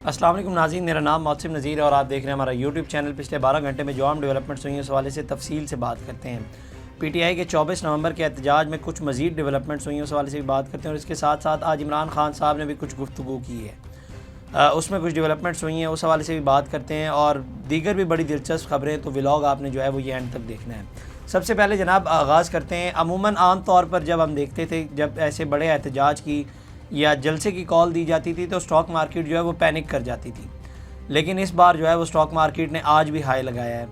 السلام علیکم ناظرین، میرا نام محسن نذیر ہے اور آپ دیکھ رہے ہیں ہمارا یوٹیوب چینل۔ پچھلے 12 گھنٹے میں جو عام ڈیولپمنٹس ہوئی ہیں اس حوالے سے تفصیل سے بات کرتے ہیں۔ پی ٹی آئی کے 24 نومبر کے احتجاج میں کچھ مزید ڈیولپمنٹس ہوئی ہیں اس حوالے سے بھی بات کرتے ہیں، اور اس کے ساتھ ساتھ آج عمران خان صاحب نے بھی کچھ گفتگو کی ہے، اس میں کچھ ڈیولپمنٹس ہوئی ہیں، اس حوالے سے بھی بات کرتے ہیں، اور دیگر بھی بڑی دلچسپ خبریں، تو ولاگ آپ نے جو ہے وہ یہ اینڈ تک دیکھنا ہے۔ سب سے پہلے جناب آغاز کرتے ہیں۔ عموماً عام طور پر جب ہم دیکھتے تھے، جب ایسے بڑے احتجاج کی یا جلسے کی کال دی جاتی تھی تو اسٹاک مارکیٹ جو ہے وہ پینک کر جاتی تھی، لیکن اس بار جو ہے وہ اسٹاک مارکیٹ نے آج بھی ہائی لگایا ہے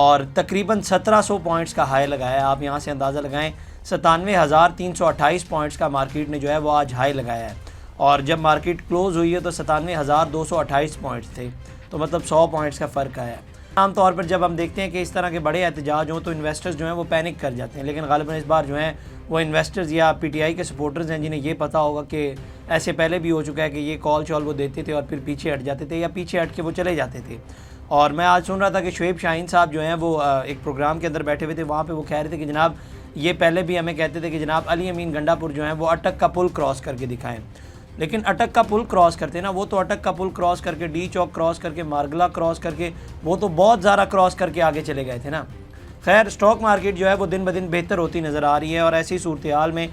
اور تقریباً 1700 پوائنٹس کا ہائی لگایا ہے۔ آپ یہاں سے اندازہ لگائیں، 97,328 پوائنٹس کا مارکیٹ نے جو ہے وہ آج ہائی لگایا ہے، اور جب مارکیٹ کلوز ہوئی ہے تو 97,228 پوائنٹس تھے، تو مطلب 100 پوائنٹس کا فرق آیا ہے۔ عام طور پر جب ہم دیکھتے ہیں کہ اس طرح کے بڑے احتجاج ہوں تو انویسٹرز جو ہیں وہ پینک کر جاتے ہیں، لیکن غالباً اس بار جو ہیں وہ انویسٹرز یا پی ٹی آئی کے سپورٹرز ہیں جنہیں یہ پتہ ہوگا کہ ایسے پہلے بھی ہو چکا ہے کہ یہ کال شال وہ دیتے تھے اور پھر پیچھے ہٹ جاتے تھے یا پیچھے ہٹ کے وہ چلے جاتے تھے۔ اور میں آج سن رہا تھا کہ شعیب شاہین صاحب جو ہیں وہ ایک پروگرام کے اندر بیٹھے ہوئے تھے، وہاں پہ وہ کہہ رہے تھے کہ جناب یہ پہلے بھی ہمیں کہتے تھے کہ جناب علی امین گنڈا پور جو ہیں وہ اٹک کا پل کراس کر کے دکھائیں، لیکن اٹک کا پل کراس کرتے نا، وہ تو اٹک کا پل کراس کر کے ڈی چوک کراس کر کے مارگلا کراس کر کے وہ تو بہت زیادہ کراس کر کے آگے چلے گئے تھے نا۔ خیر، اسٹاک مارکیٹ جو ہے وہ دن بدن بہتر ہوتی نظر آ رہی ہے، اور ایسی صورتحال میں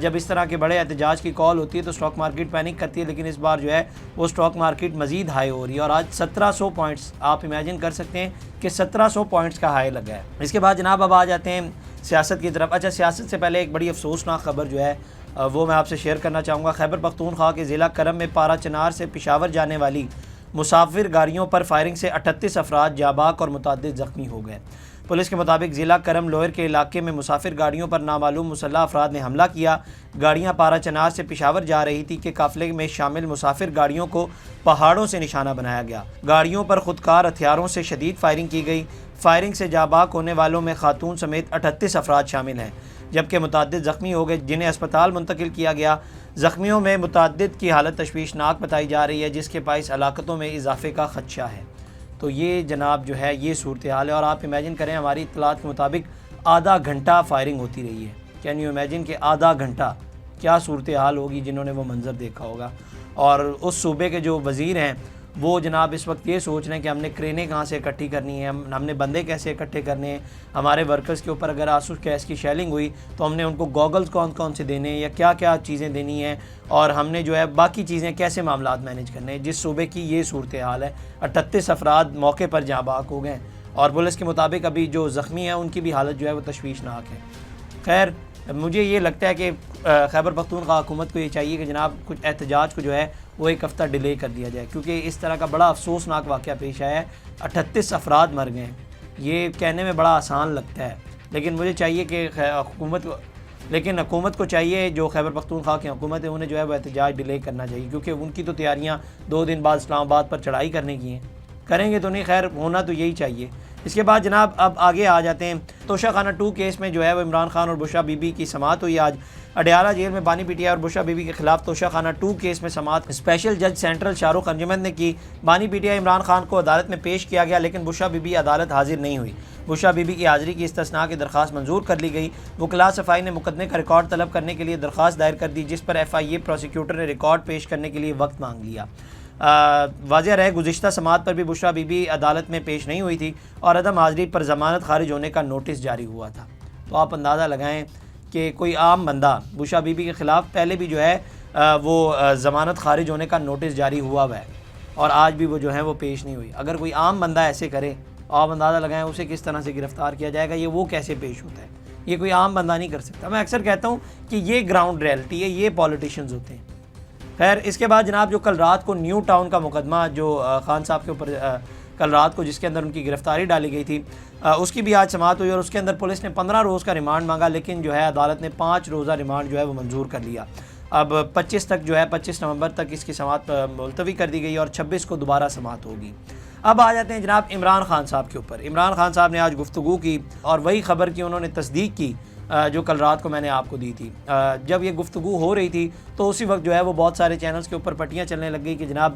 جب اس طرح کے بڑے احتجاج کی کال ہوتی ہے تو اسٹاک مارکیٹ پینک کرتی ہے، لیکن اس بار جو ہے وہ اسٹاک مارکیٹ مزید ہائی ہو رہی ہے، اور آج 1700 پوائنٹس، آپ امیجن کر سکتے ہیں کہ 1700 پوائنٹس کا ہائی لگا ہے۔ اس کے بعد جناب اب آ جاتے ہیں سیاست کی طرف۔ اچھا، سیاست سے پہلے ایک بڑی افسوسناک خبر جو ہے وہ میں آپ سے شیئر کرنا چاہوں گا۔ خیبر پختونخوا کے ضلع کرم میں پارا چنار سے پشاور جانے والی مسافر گاڑیوں پر فائرنگ سے 38 افراد جاں بحق اور متعدد زخمی ہو گئے۔ پولیس کے مطابق ضلع کرم لوئر کے علاقے میں مسافر گاڑیوں پر نامعلوم مسلح افراد نے حملہ کیا۔ گاڑیاں پارا چنار سے پشاور جا رہی تھی کہ قافلے میں شامل مسافر گاڑیوں کو پہاڑوں سے نشانہ بنایا گیا۔ گاڑیوں پر خودکار ہتھیاروں سے شدید فائرنگ کی گئی۔ فائرنگ سے جاں بحق ہونے والوں میں خاتون سمیت 38 افراد شامل ہیں، جبکہ متعدد زخمی ہو گئے جنہیں اسپتال منتقل کیا گیا۔ زخمیوں میں متعدد کی حالت تشویشناک بتائی جا رہی ہے، جس کے باعث ہلاکتوں میں اضافے کا خدشہ ہے۔ تو یہ جناب جو ہے یہ صورتحال ہے، اور آپ امیجن کریں ہماری اطلاعات کے مطابق آدھا گھنٹہ فائرنگ ہوتی رہی ہے۔ کین یو امیجن کہ آدھا گھنٹہ کیا صورتحال ہوگی جنہوں نے وہ منظر دیکھا ہوگا۔ اور اس صوبے کے جو وزیر ہیں وہ جناب اس وقت یہ سوچ رہے ہیں کہ ہم نے کرینیں کہاں سے اکٹھی کرنی ہیں، ہم نے بندے کیسے اکٹھے کرنے ہیں، ہمارے ورکرز کے اوپر اگر آسو گیس کی شیلنگ ہوئی تو ہم نے ان کو گوگلز کون کون سے دینے ہیں یا کیا کیا چیزیں دینی ہیں، اور ہم نے جو ہے باقی چیزیں کیسے معاملات مینیج کرنے ہیں۔ جس صوبے کی یہ صورتحال ہے، 38 افراد موقع پر جاں بحق ہو گئے، اور پولیس کے مطابق ابھی جو زخمی ہیں ان کی بھی حالت جو ہے وہ تشویشناک ہے۔ خیر، مجھے یہ لگتا ہے کہ خیبر پختونخوا حکومت کو یہ چاہیے کہ جناب کچھ احتجاج کو جو ہے وہ ایک ہفتہ ڈیلے کر دیا جائے، کیونکہ اس طرح کا بڑا افسوسناک واقعہ پیش آیا ہے۔ 38 افراد مر گئے ہیں، یہ کہنے میں بڑا آسان لگتا ہے، لیکن مجھے چاہیے کہ حکومت کو چاہیے، جو خیبر پختونخوا کی حکومت ہے انہیں جو ہے وہ احتجاج ڈیلے کرنا چاہیے، کیونکہ ان کی تو تیاریاں 2 دن بعد اسلام آباد پر چڑھائی کرنے کی ہیں، کریں گے تو نہیں، خیر ہونا تو یہی چاہیے۔ اس کے بعد جناب اب آگے آ جاتے ہیں توشہ خانہ 2 کیس میں جو ہے وہ عمران خان اور بشرا بی بی کی سماعت ہوئی آج۔ اڈیالہ جیل میں بانی پی ٹی آئی اور بشرا بی بی کے خلاف توشہ خانہ 2 کیس میں سماعت اسپیشل جج سینٹرل شاہ رخ انجمن نے کی۔ بانی P T I Imran Khan کو عدالت میں پیش کیا گیا، لیکن بشرا بی بی عدالت حاضر نہیں ہوئی۔ بشرا بی بی کی حاضری کی استثناء کی درخواست منظور کر لی گئی۔ وکلاء صفائی نے مقدمے کا ریکارڈ طلب کرنے کے لیے درخواست دائر کر دی، جس پر ایف آئی اے پروسیکیوٹر نے ریکارڈ پیش کرنے کے لیے وقت مانگ لیا۔ واضح رہے گزشتہ سماعت پر بھی بشرا بی بی عدالت میں پیش نہیں ہوئی تھی اور عدم حاضری پر ضمانت خارج ہونے کا نوٹس جاری ہوا تھا۔ تو آپ اندازہ لگائیں کہ کوئی عام بندہ بشرا بی بی کے خلاف پہلے بھی جو ہے وہ ضمانت خارج ہونے کا نوٹس جاری ہوا ہے، اور آج بھی وہ جو ہے وہ پیش نہیں ہوئی۔ اگر کوئی عام بندہ ایسے کرے، آپ اندازہ لگائیں اسے کس طرح سے گرفتار کیا جائے گا، یہ وہ کیسے پیش ہوتا ہے، یہ کوئی عام بندہ نہیں کر سکتا۔ میں اکثر کہتا ہوں کہ یہ گراؤنڈ ریئلٹی ہے، یہ پولیٹیشنز ہوتے ہیں۔ خیر، اس کے بعد جناب جو کل رات کو نیو ٹاؤن کا مقدمہ جو خان صاحب کے اوپر کل رات کو جس کے اندر ان کی گرفتاری ڈالی گئی تھی، اس کی بھی آج سماعت ہوئی، اور اس کے اندر پولیس نے 15 روز کا ریمانڈ مانگا، لیکن جو ہے عدالت نے 5 روزہ ریمانڈ جو ہے وہ منظور کر لیا۔ اب 25 تک جو ہے 25 نومبر تک اس کی سماعت ملتوی کر دی گئی، اور 26 کو دوبارہ سماعت ہوگی۔ اب آ جاتے ہیں جناب عمران خان صاحب کے اوپر۔ عمران خان صاحب نے آج گفتگو کی اور وہی خبر کی انہوں نے تصدیق کی جو کل رات کو میں نے آپ کو دی تھی۔ جب یہ گفتگو ہو رہی تھی تو اسی وقت جو ہے وہ بہت سارے چینلز کے اوپر پٹیاں چلنے لگ گئی کہ جناب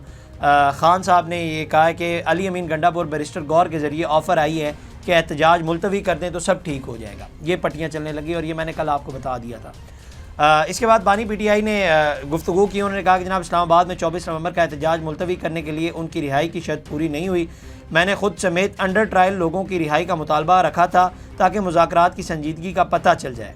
خان صاحب نے یہ کہا ہے کہ علی امین گنڈا پور بیرسٹر گور کے ذریعے آفر آئی ہے کہ احتجاج ملتوی کر دیں تو سب ٹھیک ہو جائے گا۔ یہ پٹیاں چلنے لگی اور یہ میں نے کل آپ کو بتا دیا تھا۔ اس کے بعد بانی پی ٹی آئی نے گفتگو کی. انہوں نے کہا کہ جناب اسلام آباد میں 24 نومبر کا احتجاج ملتوی کرنے کے لیے ان کی رہائی کی شرط پوری نہیں ہوئی. میں نے خود سمیت انڈر ٹرائل لوگوں کی رہائی کا مطالبہ رکھا تھا تاکہ مذاکرات کی سنجیدگی کا پتہ چل جائے.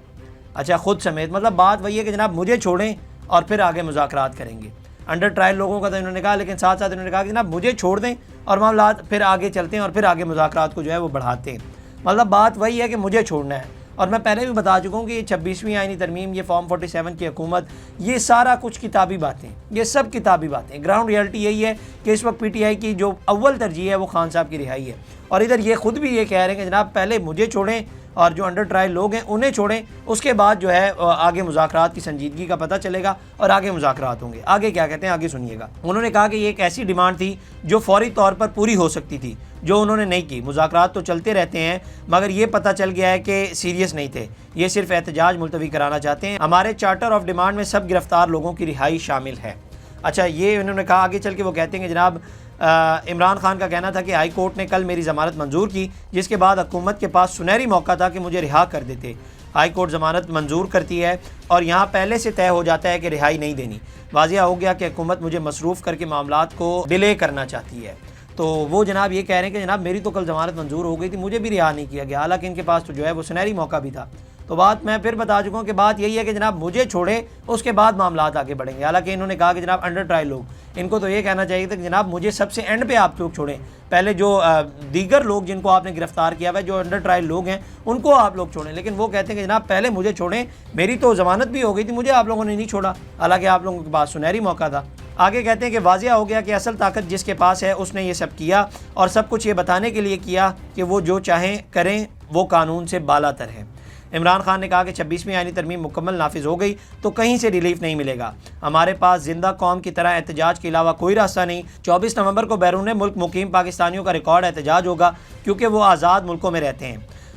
اچھا خود سمیت مطلب بات وہی ہے کہ جناب مجھے چھوڑیں اور پھر آگے مذاکرات کریں گے. انڈر ٹرائل لوگوں کا تو انہوں نے کہا, لیکن ساتھ ساتھ انہوں نے کہا کہ جناب مجھے چھوڑ دیں اور معاملات پھر آگے چلتے ہیں اور پھر آگے مذاکرات کو جو ہے وہ بڑھاتے ہیں. مطلب بات وہی ہے کہ مجھے چھوڑنا ہے. اور میں پہلے بھی بتا چکا ہوں کہ یہ 26ویں آئینی ترمیم, یہ فارم 47 کی حکومت, یہ سارا کچھ کتابی باتیں, یہ سب کتابی باتیں. گراؤنڈ ریئلٹی یہی ہے کہ اس وقت پی ٹی آئی کی جو اول ترجیح ہے وہ خان صاحب کی رہائی ہے. اور ادھر یہ خود بھی یہ کہہ رہے ہیں کہ جناب پہلے مجھے چھوڑیں اور جو انڈر ٹرائل لوگ ہیں انہیں چھوڑیں, اس کے بعد جو ہے آگے مذاکرات کی سنجیدگی کا پتہ چلے گا اور آگے مذاکرات ہوں گے. آگے کیا کہتے ہیں آگے سنیے گا. انہوں نے کہا کہ یہ ایک ایسی ڈیمانڈ تھی جو فوری طور پر پوری ہو سکتی تھی, جو انہوں نے نہیں کی. مذاکرات تو چلتے رہتے ہیں مگر یہ پتہ چل گیا ہے کہ سیریس نہیں تھے, یہ صرف احتجاج ملتوی کرانا چاہتے ہیں. ہمارے چارٹر آف ڈیمانڈ میں سب گرفتار لوگوں کی رہائی شامل ہے. اچھا یہ انہوں نے کہا. آگے چل کے وہ کہتے ہیں کہ جناب عمران خان کا کہنا تھا کہ ہائی کورٹ نے کل میری ضمانت منظور کی, جس کے بعد حکومت کے پاس سنہری موقع تھا کہ مجھے رہا کر دیتے. ہائی کورٹ ضمانت منظور کرتی ہے اور یہاں پہلے سے طے ہو جاتا ہے کہ رہائی نہیں دینی. واضح ہو گیا کہ حکومت مجھے مصروف کر کے معاملات کو ڈیلے کرنا چاہتی ہے. تو وہ جناب یہ کہہ رہے ہیں کہ جناب میری تو کل ضمانت منظور ہو گئی تھی, مجھے بھی رہا نہیں کیا گیا, حالانکہ ان کے پاس تو جو ہے وہ سنہری موقع بھی تھا. تو بات میں پھر بتا چکا ہوں کہ بات یہی ہے کہ جناب مجھے چھوڑے, اس کے بعد معاملات آگے بڑھیں گے. حالانکہ انہوں نے کہا کہ جناب انڈر ٹرائل لوگ, ان کو تو یہ کہنا چاہیے تھا کہ جناب مجھے سب سے اینڈ پہ آپ لوگ چھوڑیں. پہلے جو دیگر لوگ جن کو آپ نے گرفتار کیا ہوا ہے, جو انڈر ٹرائل لوگ ہیں, ان کو آپ لوگ چھوڑیں. لیکن وہ کہتے ہیں کہ جناب پہلے مجھے چھوڑیں, میری تو ضمانت بھی ہو گئی تھی, مجھے آپ لوگوں نے نہیں چھوڑا, حالانکہ آپ لوگوں کے پاس سنہری موقع تھا. آگے کہتے ہیں کہ واضح ہو گیا کہ اصل طاقت جس کے پاس ہے اس نے یہ سب کیا, اور سب کچھ یہ بتانے کے لیے کیا کہ وہ جو چاہیں کریں, وہ قانون سے بالا تر ہے. عمران خان نے کہا کہ 26ویں آئینی ترمیم مکمل نافذ ہو گئی تو کہیں سے ریلیف نہیں ملے گا. ہمارے پاس زندہ قوم کی طرح احتجاج کے علاوہ کوئی راستہ نہیں. 24 نومبر کو بیرون ملک مقیم پاکستانیوں کا ریکارڈ احتجاج ہوگا کیونکہ وہ آزاد ملکوں میں رہتے ہیں.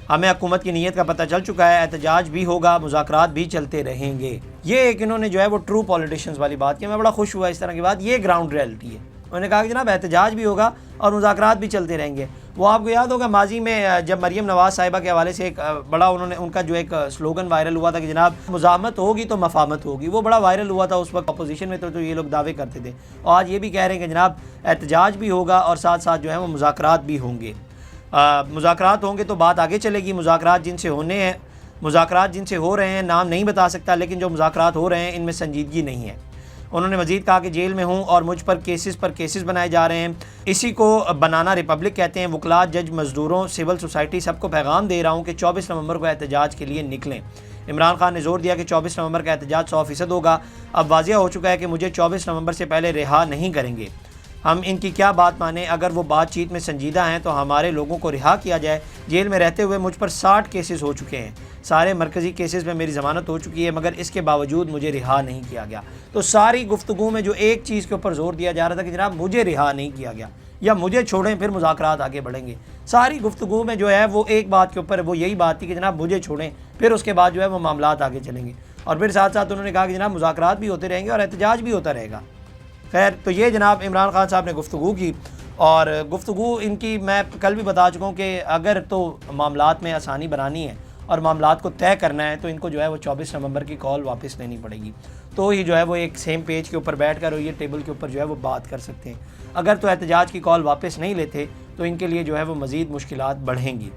ہمیں حکومت کی نیت کا پتہ چل چکا ہے, احتجاج بھی ہوگا, مذاکرات بھی چلتے رہیں گے. یہ ایک انہوں نے جو ہے وہ ٹرو پولیٹیشینز والی بات کی. میں بڑا خوش ہوا اس طرح کی بات. یہ گراؤنڈ ریئلٹی ہے. انہوں نے کہا کہ جناب احتجاج بھی ہوگا اور مذاکرات بھی چلتے رہیں گے. وہ آپ کو یاد ہوگا ماضی میں جب مریم نواز صاحبہ کے حوالے سے ایک بڑا ان کا جو ایک سلوگن وائرل ہوا تھا کہ جناب مزاحمت ہوگی تو مفاہمت ہوگی, وہ بڑا وائرل ہوا تھا. اس وقت اپوزیشن میں تو یہ لوگ دعوے کرتے تھے, اور آج یہ بھی کہہ رہے ہیں کہ جناب احتجاج بھی ہوگا اور ساتھ ساتھ جو ہے وہ مذاکرات بھی ہوں گے. مذاکرات ہوں گے تو بات آگے چلے گی. مذاکرات جن سے ہونے ہیں, مذاکرات جن سے ہو رہے ہیں, نام نہیں بتا سکتا, لیکن جو مذاکرات ہو رہے ہیں ان میں سنجیدگی نہیں ہے. انہوں نے مزید کہا کہ جیل میں ہوں اور مجھ پر کیسز بنائے جا رہے ہیں, اسی کو بنانا ریپبلک کہتے ہیں. وکلاء, جج, مزدوروں, سول سوسائٹی سب کو پیغام دے رہا ہوں کہ 24 نومبر کو احتجاج کے لیے نکلیں. عمران خان نے زور دیا کہ 24 نومبر کا احتجاج 100% ہوگا. اب واضح ہو چکا ہے کہ مجھے 24 نومبر سے پہلے رہا نہیں کریں گے. ہم ان کی کیا بات مانیں؟ اگر وہ بات چیت میں سنجیدہ ہیں تو ہمارے لوگوں کو رہا کیا جائے. جیل میں رہتے ہوئے مجھ پر 60 کیسز ہو چکے ہیں. سارے مرکزی کیسز میں میری ضمانت ہو چکی ہے, مگر اس کے باوجود مجھے رہا نہیں کیا گیا. تو ساری گفتگو میں جو ایک چیز کے اوپر زور دیا جا رہا تھا کہ جناب مجھے رہا نہیں کیا گیا, یا مجھے چھوڑیں پھر مذاکرات آگے بڑھیں گے. ساری گفتگو میں جو ہے وہ ایک بات کے اوپر وہ یہی بات تھی کہ جناب مجھے چھوڑیں, پھر اس کے بعد جو ہے وہ معاملات آگے چلیں گے. اور پھر ساتھ ساتھ انہوں نے کہا کہ جناب مذاکرات بھی ہوتے رہیں گے اور احتجاج بھی ہوتا رہے گا. خیر, تو یہ جناب عمران خان صاحب نے گفتگو کی, اور گفتگو ان کی میں کل بھی بتا چکا ہوں کہ اگر تو معاملات میں آسانی بنانی ہے اور معاملات کو طے کرنا ہے تو ان کو جو ہے وہ 24 نومبر کی کال واپس لینی پڑے گی. تو ہی جو ہے وہ ایک سیم پیج کے اوپر بیٹھ کر اور یہ ٹیبل کے اوپر جو ہے وہ بات کر سکتے ہیں. اگر تو احتجاج کی کال واپس نہیں لیتے تو ان کے لیے جو ہے وہ مزید مشکلات بڑھیں گی.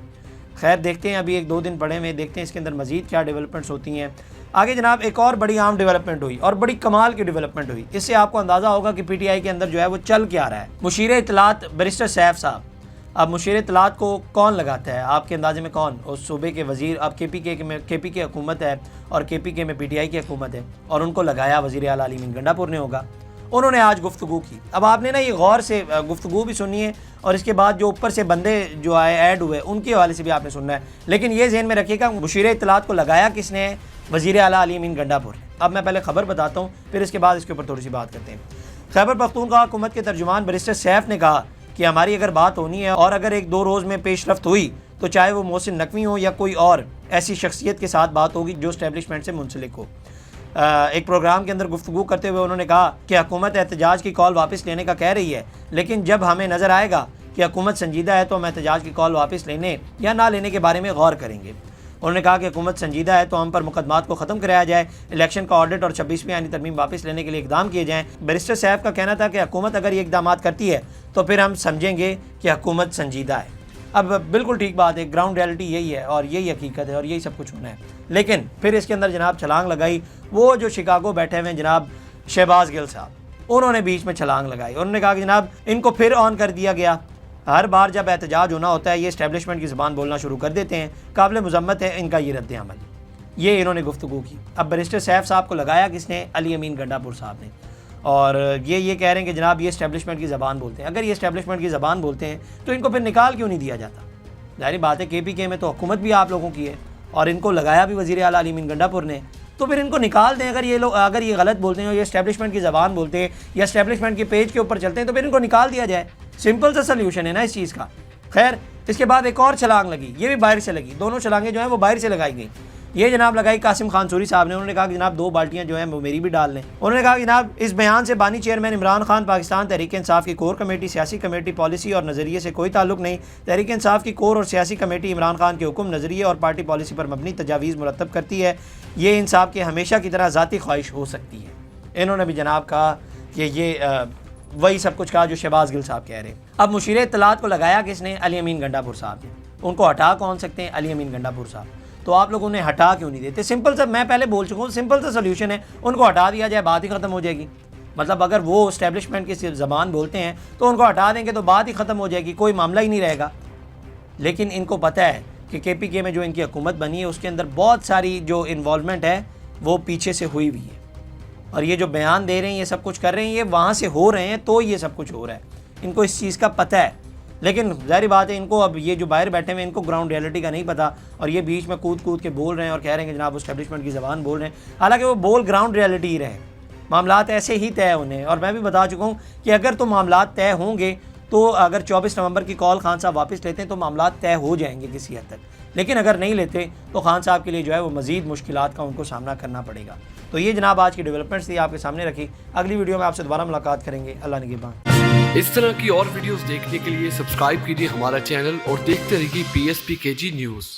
خیر دیکھتے ہیں, ابھی 1-2 دن پڑے ہوئے, دیکھتے ہیں اس کے اندر مزید کیا ڈیولپمنٹس ہوتی ہیں. آگے جناب ایک اور بڑی عام ڈیولپمنٹ ہوئی اور بڑی کمال کی ڈیولپمنٹ ہوئی. اس سے آپ کو اندازہ ہوگا کہ پی ٹی آئی کے اندر جو ہے وہ چل کے آ رہا ہے. مشیر اطلاعات بیرسٹر سیف صاحب, اب مشیر اطلاعات کو کون لگاتا ہے آپ کے اندازے میں؟ کون؟ اس صوبے کے وزیر. اب کے پی کے حکومت ہے اور کے پی کے میں پی ٹی آئی کی حکومت ہے, اور ان کو لگایا وزیر اعلیٰ علی امین گنڈا پور نے ہوگا. انہوں نے آج گفتگو کی. اب آپ نے نا یہ غور سے گفتگو بھی سنی ہے, اور اس کے بعد جو اوپر سے بندے جو آئے ایڈ ہوئے ان کے حوالے سے بھی آپ نے سننا ہے. لیکن یہ ذہن میں رکھیے گا مشیر اطلاعات کو لگایا کس نے؟ وزیر اعلیٰ علی امین گنڈا پور. اب میں پہلے خبر بتاتا ہوں, پھر اس کے بعد اس کے اوپر تھوڑی سی بات کرتے ہیں. خیبر پختونخوا حکومت کے ترجمان بیرسٹر سیف نے کہا کہ ہماری اگر بات ہونی ہے اور اگر 1-2 روز میں پیش رفت ہوئی تو چاہے وہ محسن نقوی ہو یا کوئی اور ایسی شخصیت کے ساتھ بات ہوگی جو اسٹیبلشمنٹ سے منسلک ہو. ایک پروگرام کے اندر گفتگو کرتے ہوئے انہوں نے کہا کہ حکومت احتجاج کی کال واپس لینے کا کہہ رہی ہے, لیکن جب ہمیں نظر آئے گا کہ حکومت سنجیدہ ہے تو ہم احتجاج کی کال واپس لینے یا نہ لینے کے بارے میں غور کریں گے. انہوں نے کہا کہ حکومت سنجیدہ ہے تو ہم پر مقدمات کو ختم کرایا جائے، الیکشن کا آڈٹ اور 26ویں آئینی ترمیم واپس لینے کے لیے اقدام کیے جائیں۔ بیرسٹر سیف کا کہنا تھا کہ حکومت اگر یہ اقدامات کرتی ہے تو پھر ہم سمجھیں گے کہ حکومت سنجیدہ ہے۔ اب بالکل ٹھیک بات ہے، گراؤنڈ ریالٹی یہی ہے اور یہی حقیقت ہے اور یہی سب کچھ ہونا ہے، لیکن پھر اس کے اندر جناب چھلانگ لگائی وہ جو شکاگو بیٹھے ہوئے ہیں جناب شہباز گل صاحب، انہوں نے بیچ میں چھلانگ لگائی۔ انہوں نے کہا کہ جناب ان کو پھر آن کر دیا گیا، ہر بار جب احتجاج ہونا ہوتا ہے یہ اسٹیبلشمنٹ کی زبان بولنا شروع کر دیتے ہیں، قابل مذمت ہے ان کا یہ رد عمل۔ یہ انہوں نے گفتگو کی۔ اب بیرسٹر سیف صاحب کو لگایا کس نے؟ علی امین گنڈا پور صاحب نے، اور یہ کہہ رہے ہیں کہ جناب یہ اسٹیبلشمنٹ کی زبان بولتے ہیں۔ اگر یہ اسٹیبلشمنٹ کی زبان بولتے ہیں تو ان کو پھر نکال کیوں نہیں دیا جاتا؟ ظاہری بات ہے KPK میں تو حکومت بھی آپ لوگوں کی ہے اور ان کو لگایا بھی وزیر اعلیٰ علی امین گنڈا پور نے، تو پھر ان کو نکال دیں۔ اگر یہ غلط بولتے ہیں اور یہ اسٹیبلشمنٹ کی زبان بولتے ہیں یا اسٹیبلشمنٹ کے پیج کے اوپر چلتے ہیں تو پھر ان کو نکال دیا جائے، سمپل سا سلیوشن ہے نا اس چیز کا۔ خیر اس کے بعد ایک اور چھلانگ لگی، یہ بھی باہر سے لگی، دونوں چھلانگیں جو ہیں وہ باہر سے لگائی گئیں۔ یہ جناب لگائی قاسم خان سوری صاحب نے، انہوں نے کہا کہ جناب 2 بالٹیاں جو ہیں وہ میری بھی ڈال لیں۔ انہوں نے کہا کہ جناب اس بیان سے بانی چیئرمین عمران خان پاکستان تحریک انصاف کی کور کمیٹی، سیاسی کمیٹی، پالیسی اور نظریے سے کوئی تعلق نہیں۔ تحریک انصاف کی کور اور سیاسی کمیٹی عمران خان کے حکم، نظریے اور پارٹی پالیسی پر مبنی تجاویز مرتب کرتی ہے، یہ انصاف کے ہمیشہ کی طرح ذاتی خواہش ہو سکتی ہے۔ انہوں نے بھی جناب کہا کہ یہ وہی سب کچھ کہا جو شہباز گل صاحب کہہ رہے ہیں۔ اب مشیر اطلاعات کو لگایا کس نے؟ علی امین گنڈا پور صاحب نے۔ ان کو ہٹا کون سکتے ہیں؟ علی امین گنڈا پور صاحب۔ تو آپ لوگوں نے ہٹا کیوں نہیں دیتے؟ سمپل سا، میں پہلے بول چکا ہوں، سمپل سا سلیوشن ہے، ان کو ہٹا دیا جائے، بات ہی ختم ہو جائے گی۔ مطلب اگر وہ اسٹیبلشمنٹ کی زبان بولتے ہیں تو ان کو ہٹا دیں گے تو بات ہی ختم ہو جائے گی، کوئی معاملہ ہی نہیں رہے گا۔ لیکن ان کو پتہ ہے کہ KPK میں جو ان کی حکومت بنی ہے اس کے اندر بہت ساری جو انوالومنٹ ہے وہ پیچھے سے ہوئی ہوئی ہے، اور یہ جو بیان دے رہے ہیں، یہ سب کچھ کر رہے ہیں، یہ وہاں سے ہو رہے ہیں تو یہ سب کچھ ہو رہا ہے، ان کو اس چیز کا پتہ ہے۔ لیکن ظاہری بات ہے ان کو اب یہ جو باہر بیٹھے ہوئے ان کو گراؤنڈ ریالٹی کا نہیں پتہ، اور یہ بیچ میں کود کے بول رہے ہیں اور کہہ رہے ہیں کہ جناب اسٹیبلشمنٹ کی زبان بول رہے ہیں، حالانکہ وہ بول گراؤنڈ ریالٹی ہی رہے، معاملات ایسے ہی طے ہونے ہیں۔ اور میں بھی بتا چکا ہوں کہ اگر تو معاملات طے ہوں گے تو اگر 24 نومبر کی کال خان صاحب واپس لیتے ہیں تو معاملات طے ہو جائیں گے کسی حد تک، لیکن اگر نہیں لیتے تو خان صاحب کے لیے جو ہے وہ مزید مشکلات کا ان کو سامنا کرنا پڑے گا۔ تو یہ جناب آج کی ڈیولپمنٹس تھی، آپ کے سامنے رکھی۔ اگلی ویڈیو میں آپ سے دوبارہ ملاقات کریں گے۔ اللہ نگہبان۔ اس طرح کی اور ویڈیوز دیکھنے کے لیے سبسکرائب کیجیے ہمارا چینل اور دیکھتے رہیے PSPKG نیوز۔